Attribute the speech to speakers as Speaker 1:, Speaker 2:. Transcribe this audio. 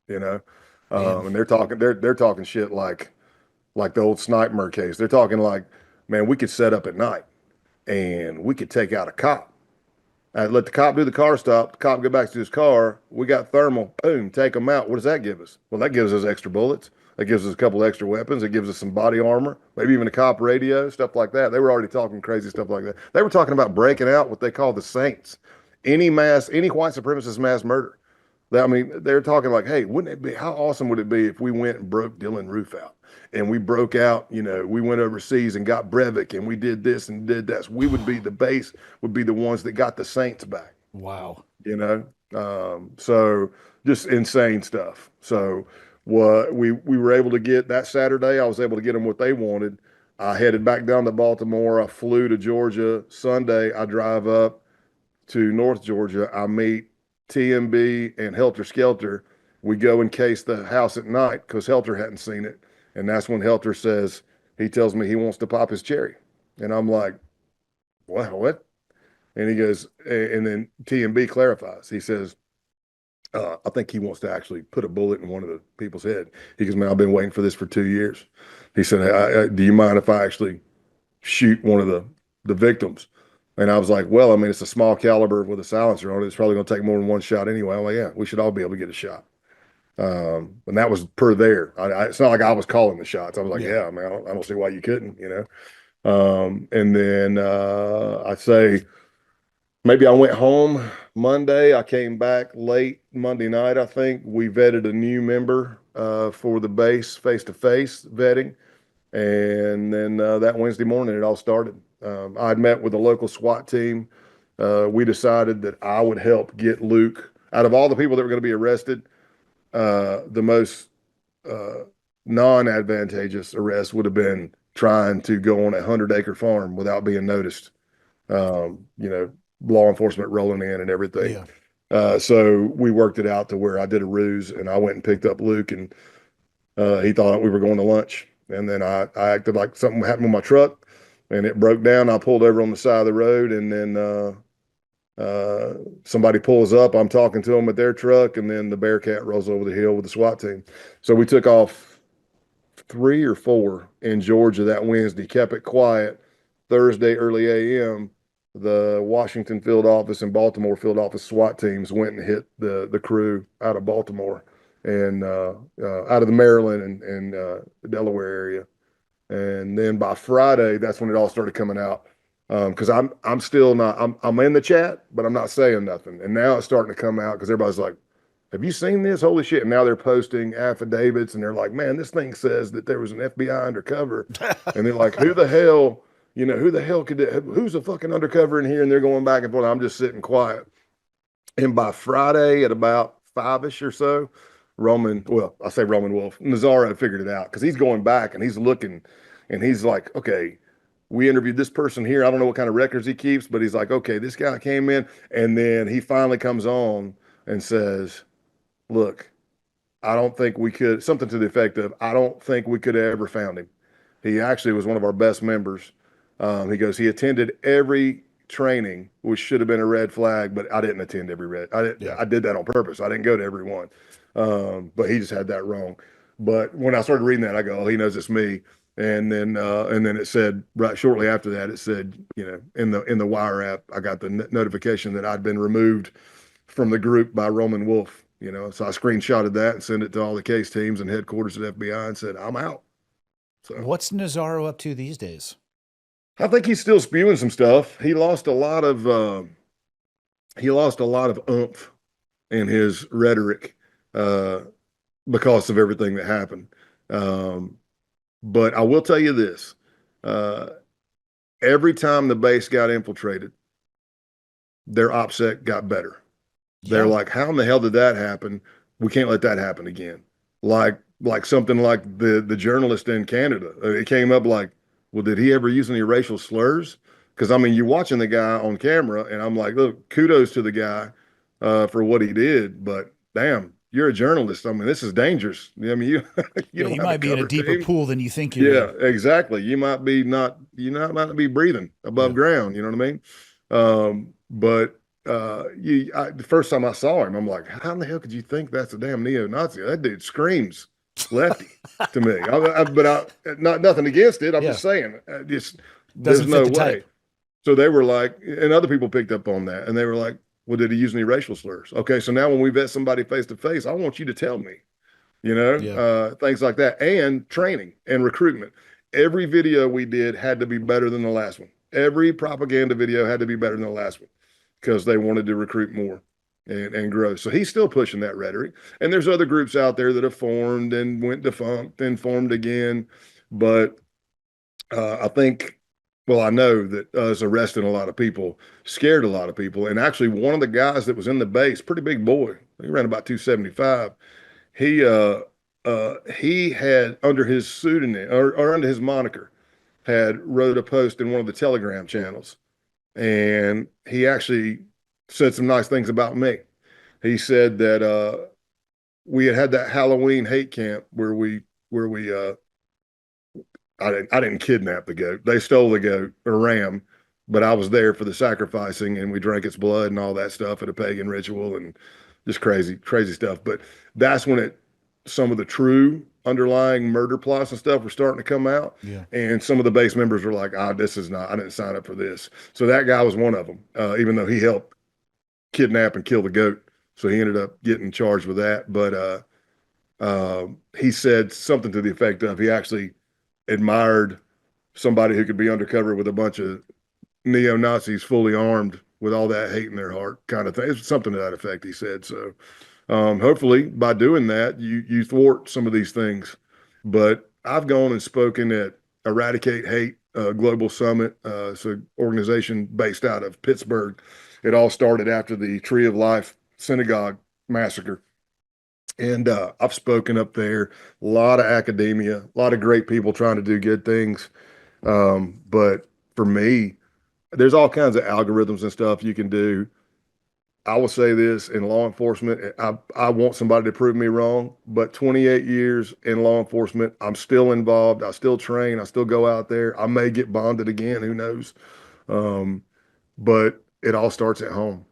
Speaker 1: you know.
Speaker 2: Man.
Speaker 1: And they're talking shit like the old Sniper case. They're talking like, man, we could set up at night and we could take out a cop. Let the cop do the car stop. The cop get back to his car. We got thermal. Boom, take him out. What does that give us? Well, that gives us extra bullets. That gives us a couple extra weapons. It gives us some body armor, maybe even a cop radio, stuff like that. They were already talking crazy stuff like that. They were talking about breaking out what they call the Saints, any white supremacist mass murder. I mean, they're talking like, hey, wouldn't it be, how awesome would it be if we went and broke Dylan Roof out? And we broke out, we went overseas and got Breivik and we did this and did that. So we would be the base, would be the ones that got the Saints back,
Speaker 2: Wow.
Speaker 1: you know? So just insane stuff. So what we were able to get that Saturday, I was able to get them what they wanted. I headed back down to Baltimore. I flew to Georgia. Sunday, I drive up to North Georgia. I meet TMB and Helter Skelter. We go and case the house at night because Helter hadn't seen it. And that's when Helter says, he tells me he wants to pop his cherry. And I'm like, what? And he goes, and then TMB clarifies. He says, I think he wants to actually put a bullet in one of the people's head. He goes, man, I've been waiting for this for 2 years. He said, do you mind if I actually shoot one of the victims? And I was like, well, I mean, it's a small caliber with a silencer on it. It's probably going to take more than one shot anyway. I'm like, yeah, we should all be able to get a shot. And that was per there. It's not like I was calling the shots. I was like,
Speaker 2: Yeah.
Speaker 1: yeah, man, I don't see why you couldn't. And then I say maybe I went home Monday. I came back late Monday night. I think we vetted a new member for the base face to face vetting. And then that Wednesday morning, it all started. I'd met with a local SWAT team. We decided that I would help get Luke out of all the people that were going to be arrested. The most uh, non-advantageous arrest would have been trying to go on a 100-acre farm without being noticed. Law enforcement rolling in and everything.
Speaker 2: Yeah.
Speaker 1: So we worked it out to where I did a ruse and I went and picked up Luke and he thought we were going to lunch. And then I acted like something happened with my truck and it broke down. I pulled over on the side of the road and then somebody pulls up. I'm talking to them at their truck and then the Bearcat rolls over the hill with the SWAT team. So we took off 3 or 4 in Georgia that Wednesday, kept it quiet. Thursday, early AM, the Washington field office and Baltimore field office SWAT teams went and hit the crew out of Baltimore and out of the Maryland and Delaware area. And then by Friday, that's when it all started coming out. Because I'm still not I'm in the chat, but I'm not saying nothing. And now it's starting to come out because everybody's like, have you seen this? Holy shit. And now they're posting affidavits and they're like, man, this thing says that there was an FBI undercover. And they're like, who the hell who's a fucking undercover in here? And they're going back and forth. I'm just sitting quiet. And by Friday at about 5-ish or so, I say Roman Wolf, Nazaro figured it out because he's going back and he's looking and he's like, okay, we interviewed this person here. I don't know what kind of records he keeps, but he's like, okay, this guy came in. And then he finally comes on and says, look, I don't think we could, something to the effect of, I don't think we could have ever found him. He actually was one of our best members. He goes, he attended every training, which should have been a red flag, but I didn't attend every red.
Speaker 2: Yeah.
Speaker 1: I did that on purpose. I didn't go to every one. But he just had that wrong. But when I started reading that, I go, oh, he knows it's me. And then it said right shortly after that, it said, in the Wire app, I got the notification that I'd been removed from the group by Roman Wolf. So I screenshotted that and sent it to all the case teams and headquarters at FBI and said, I'm out. So
Speaker 2: What's Nazaro up to these days?
Speaker 1: I think he's still spewing some stuff. He lost a lot of oomph in his rhetoric uh, because of everything that happened. Um, but I will tell you this: uh, every time the base got infiltrated, their OPSEC got better. They're
Speaker 2: Yeah.
Speaker 1: like, how in the hell did that happen? We can't let that happen again. Like something like the journalist in Canada. It came up like, well, did he ever use any racial slurs? Because I mean, you're watching the guy on camera, and I'm like, look, kudos to the guy for what he did, but damn, you're a journalist. I mean, this is dangerous. I mean, you you
Speaker 2: Yeah,
Speaker 1: don't
Speaker 2: you
Speaker 1: have a
Speaker 2: might be in a
Speaker 1: cover
Speaker 2: deeper
Speaker 1: team.
Speaker 2: pool than you think you're
Speaker 1: Yeah,
Speaker 2: in.
Speaker 1: exactly. You not be breathing above
Speaker 2: Yeah.
Speaker 1: ground. You know what I mean? But the first time I saw him, I'm like, how in the hell could you think that's a damn neo-Nazi? That dude screams lefty to me. Not nothing against it. I'm
Speaker 2: Yeah.
Speaker 1: just saying, just there's
Speaker 2: Doesn't fit
Speaker 1: no
Speaker 2: the
Speaker 1: way.
Speaker 2: type.
Speaker 1: So they were like, and other people picked up on that, and they were like, well, did he use any racial slurs? Okay, so now when we vet somebody face to face, I want you to tell me,
Speaker 2: Yeah.
Speaker 1: things like that, and training and recruitment. Every video we did had to be better than the last one. Every propaganda video had to be better than the last one because they wanted to recruit more and grow. So he's still pushing that rhetoric. And there's other groups out there that have formed and went defunct and formed again. But I think, well, I know that us arresting a lot of people scared a lot of people. And actually, one of the guys that was in the base, pretty big boy, he ran about 275. He had under his pseudonym or under his moniker had wrote a post in one of the Telegram channels, and he actually said some nice things about me. He said that we had that Halloween hate camp where we I didn't kidnap the goat. They stole the goat or ram, but I was there for the sacrificing and we drank its blood and all that stuff at a pagan ritual and just crazy, crazy stuff. But that's when some of the true underlying murder plots and stuff were starting to come out.
Speaker 2: Yeah.
Speaker 1: And some of the base members were like, this is not, I didn't sign up for this. So that guy was one of them, even though he helped kidnap and kill the goat. So he ended up getting charged with that. But he said something to the effect of he actually admired somebody who could be undercover with a bunch of neo-Nazis fully armed with all that hate in their heart kind of thing. It's something to that effect, he said. So hopefully by doing that, you thwart some of these things. But I've gone and spoken at Eradicate Hate Global Summit. It's an organization based out of Pittsburgh. It all started after the Tree of Life synagogue massacre. And I've spoken up there, a lot of academia, a lot of great people trying to do good things. But for me, there's all kinds of algorithms and stuff you can do. I will say this in law enforcement, I want somebody to prove me wrong, but 28 years in law enforcement, I'm still involved. I still train. I still go out there. I may get bonded again. Who knows? But it all starts at home.